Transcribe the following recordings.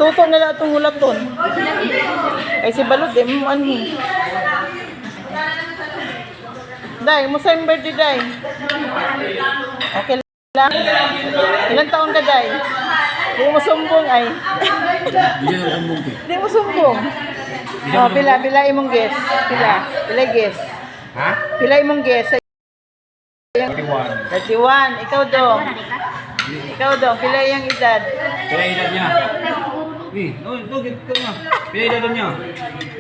Tuto na lang itong hulaton. Ay si Balot, ano. Day, musa yung birthday, Day. Okay lang. Ilan taon ka, Day? Hindi mo sumbong, ay. Hindi mo sumbong. Oh, pila imong guess. Pila guess. Ha? Pila imong guess. 31. Ikaw dong. Pila yung edad? Pila edad niya? Gito nga. Pila edad niya?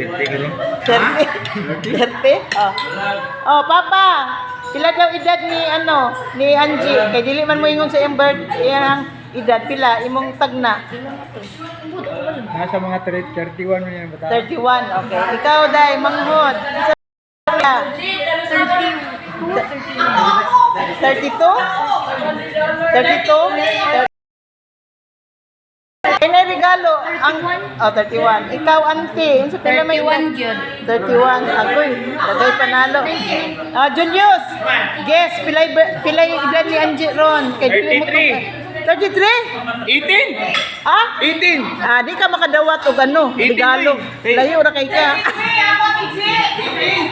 30 gano'n. 30? Oh. Oh, Papa. Pila daw edad ni Angie? Kay dili man mo ingon sa iyang iyang edad. Pila imong tagna? Nasa mga 31 mo yan, bata. 31. Okay. Ikaw, Day, manghod. 32? 32? May regalo ang 31. Ikaw, auntie, unsa pila may 31 gyud. 31. Agoy, dagay panalo. Julius, guess pilay edad ni Angie ron. Kay dili mo 33? 18! Ah? 18! Di ka makadawat og ano, regalo. Layo ra kay ka.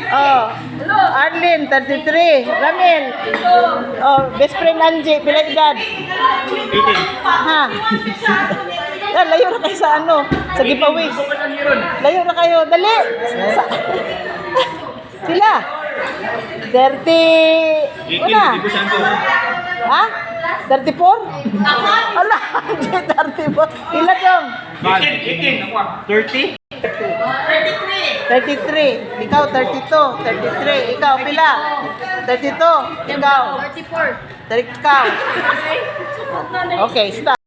Oh. Arlene, 33. Ramil. Oh, best friend Angie, pila edad? 18. Ha? Yan, layo na kayo sa ano, sa giveaways. Layo na kayo, dali. Sila. 30. Una. Ha? 34? Ala, 34. Ila dong. 18. 30? 33. Ikaw, 32. 33. Ikaw, pila? 32. Ikaw. 34. Ikaw. Okay, stop.